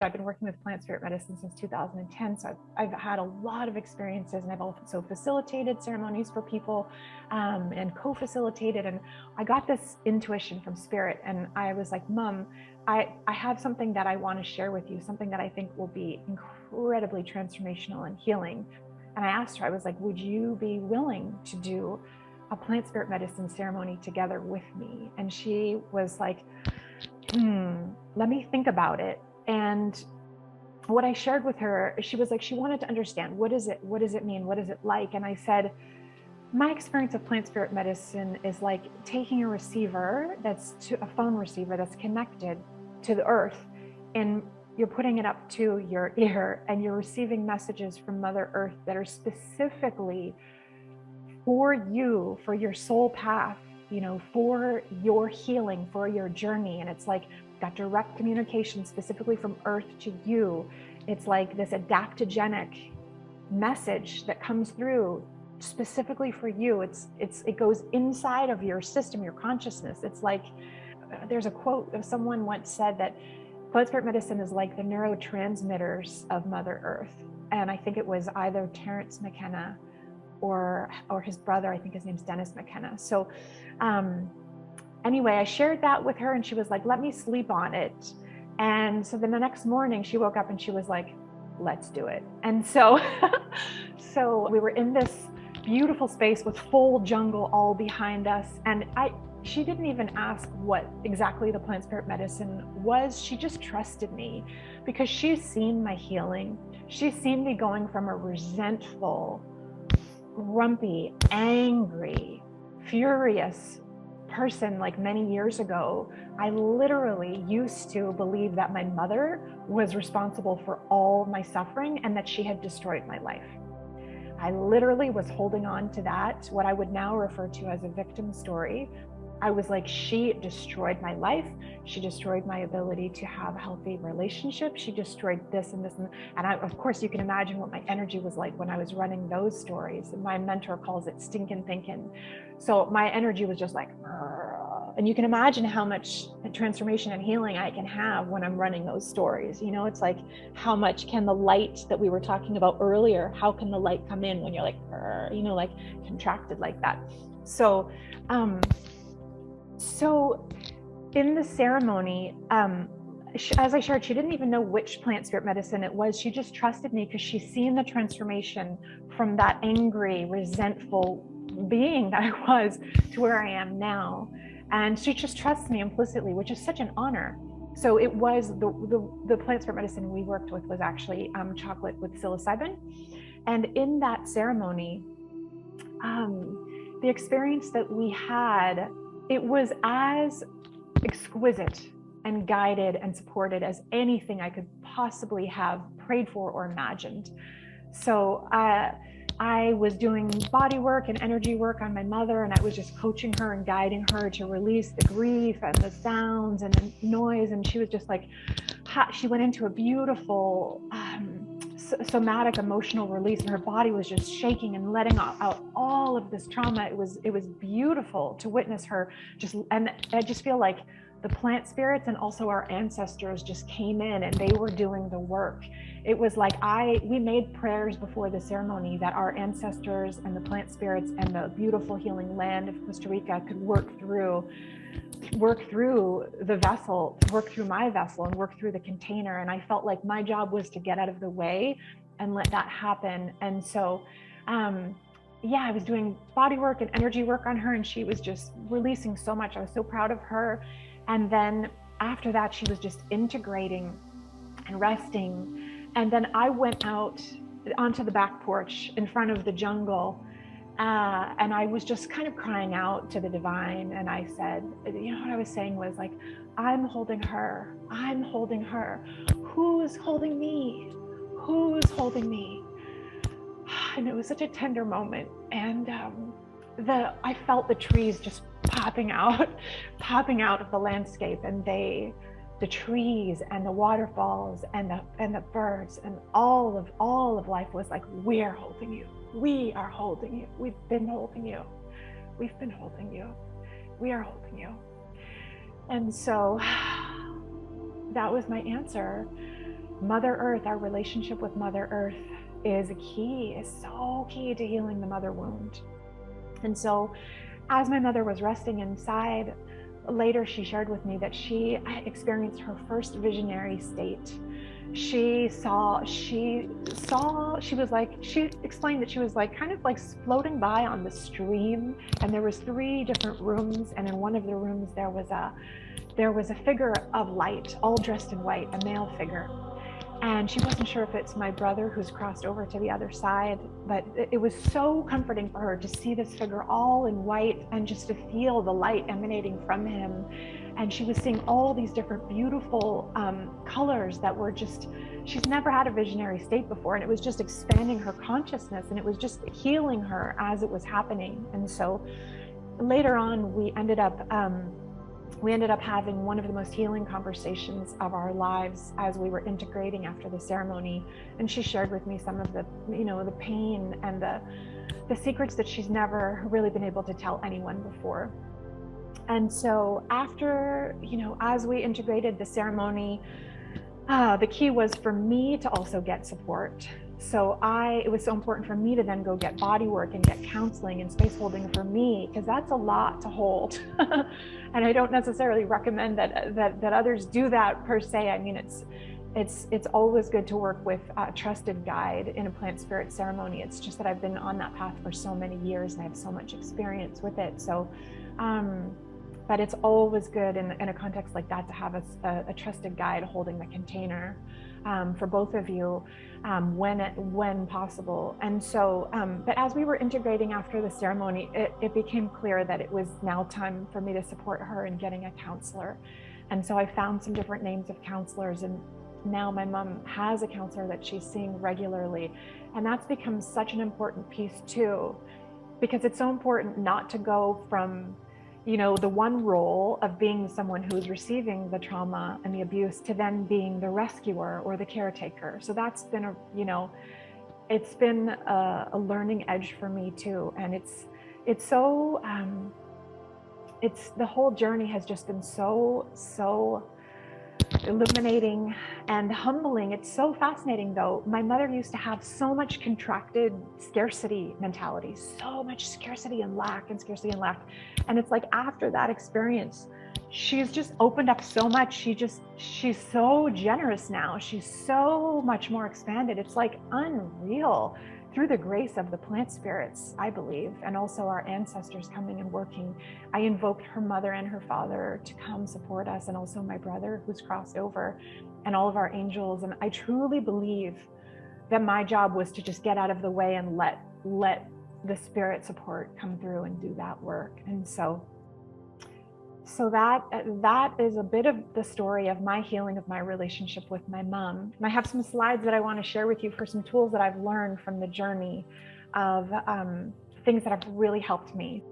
I've been working with plant spirit medicine since 2010, so I've had a lot of experiences, and I've also facilitated ceremonies for people and co-facilitated, and I got this intuition from spirit, and I was like, Mom, I have something that I want to share with you, something that I think will be incredibly transformational and healing. And I asked her, I was like, would you be willing to do a plant spirit medicine ceremony together with me? And she was like, let me think about it. And what I shared with her, she was like, she wanted to understand, what is it mean? What is it like? And I said, my experience of plant spirit medicine is like taking a receiver a phone receiver that's connected to the earth, and you're putting it up to your ear, and you're receiving messages from Mother Earth that are specifically for you, for your soul path, for your healing, for your journey. And it's like got direct communication specifically from Earth to you. It's like this adaptogenic message that comes through specifically for you. It goes inside of your system, your consciousness. It's like, there's a quote of someone once said that plant spirit medicine is like the neurotransmitters of Mother Earth. And I think it was either Terence McKenna or his brother, I think his name's Dennis McKenna. So anyway, I shared that with her, and she was like, let me sleep on it. And so then the next morning she woke up and she was like, let's do it. And so we were in this beautiful space with full jungle all behind us. And she didn't even ask what exactly the plant spirit medicine was. She just trusted me because she's seen my healing. She's seen me going from a resentful, grumpy, angry, furious person like many years ago. I literally used to believe that my mother was responsible for all my suffering and that she had destroyed my life. I literally was holding on to that, what I would now refer to as a victim story. I was like, she destroyed my life. She destroyed my ability to have a healthy relationship. She destroyed this and this. And of course, you can imagine what my energy was like when I was running those stories. My mentor calls it stinking thinking. So my energy was just like, and you can imagine how much transformation and healing I can have when I'm running those stories. It's like, how much can the light that we were talking about earlier, how can the light come in when you're like, like contracted like that? So in the ceremony, as I shared, she didn't even know which plant spirit medicine it was. She just trusted me because she's seen the transformation from that angry, resentful being that I was to where I am now. And she just trusts me implicitly, which is such an honor. So it was the plant spirit medicine we worked with was actually chocolate with psilocybin. And in that ceremony, the experience that we had, it was as exquisite and guided and supported as anything I could possibly have prayed for or imagined. So I was doing body work and energy work on my mother, and I was just coaching her and guiding her to release the grief and the sounds and the noise. And she was just like, she went into a beautiful somatic emotional release, and her body was just shaking and letting out all of this trauma. It was beautiful to witness her and I just feel like the plant spirits and also our ancestors just came in and they were doing the work. It was like we made prayers before the ceremony that our ancestors and the plant spirits and the beautiful healing land of Costa Rica could work through the vessel, work through my vessel and work through the container. And I felt like my job was to get out of the way and let that happen. And so, I was doing body work and energy work on her, and she was just releasing so much. I was so proud of her. And then after that, she was just integrating and resting. And then I went out onto the back porch in front of the jungle. And I was just kind of crying out to the divine. And I said, what I was saying was like, I'm holding her. I'm holding her. Who's holding me? Who's holding me? And it was such a tender moment. And I felt the trees just popping out of the landscape. And the trees and the waterfalls and the birds and all of life was like, we're holding you. We are holding you. We've been holding you. We've been holding you. We are holding you. And so that was my answer. Mother Earth, our relationship with Mother Earth is so key to healing the mother wound. And so as my mother was resting inside, later she shared with me that she experienced her first visionary state. She explained that she was like kind of like floating by on the stream, and there was 3 different rooms, and in one of the rooms there was a figure of light, all dressed in white, a male figure. And she wasn't sure if it's my brother who's crossed over to the other side, but it was so comforting for her to see this figure all in white and just to feel the light emanating from him. And she was seeing all these different beautiful colors that were just, she's never had a visionary state before, and it was just expanding her consciousness, and it was just healing her as it was happening. And so later on, we ended up having one of the most healing conversations of our lives as we were integrating after the ceremony. And she shared with me some of the, the pain and the secrets that she's never really been able to tell anyone before. And so after, as we integrated the ceremony, the key was for me to also get support. So it was so important for me to then go get body work and get counseling and space holding for me, because that's a lot to hold. And I don't necessarily recommend that others do that per se. I mean, it's always good to work with a trusted guide in a plant spirit ceremony. It's just that I've been on that path for so many years and I have so much experience with it. So, but it's always good in a context like that to have a trusted guide holding the container for both of you when possible. And so, but as we were integrating after the ceremony, it became clear that it was now time for me to support her in getting a counselor. And so I found some different names of counselors, and now my mom has a counselor that she's seeing regularly. And that's become such an important piece too, because it's so important not to go from the one role of being someone who's receiving the trauma and the abuse to then being the rescuer or the caretaker. So that's been it's been a learning edge for me too. And it's so, the whole journey has just been so illuminating and humbling. It's so fascinating though. My mother used to have so much contracted scarcity mentality, so much scarcity and lack. And it's like after that experience, she's just opened up so much. She's so generous now. She's so much more expanded. It's like unreal through the grace of the plant spirits, I believe, and also our ancestors coming and working. I invoked her mother and her father to come support us, and also my brother who's crossed over, and all of our angels. And I truly believe that my job was to just get out of the way and let the spirit support come through and do that work. And so that is a bit of the story of my healing of my relationship with my mom. And I have some slides that I want to share with you for some tools that I've learned from the journey of things that have really helped me.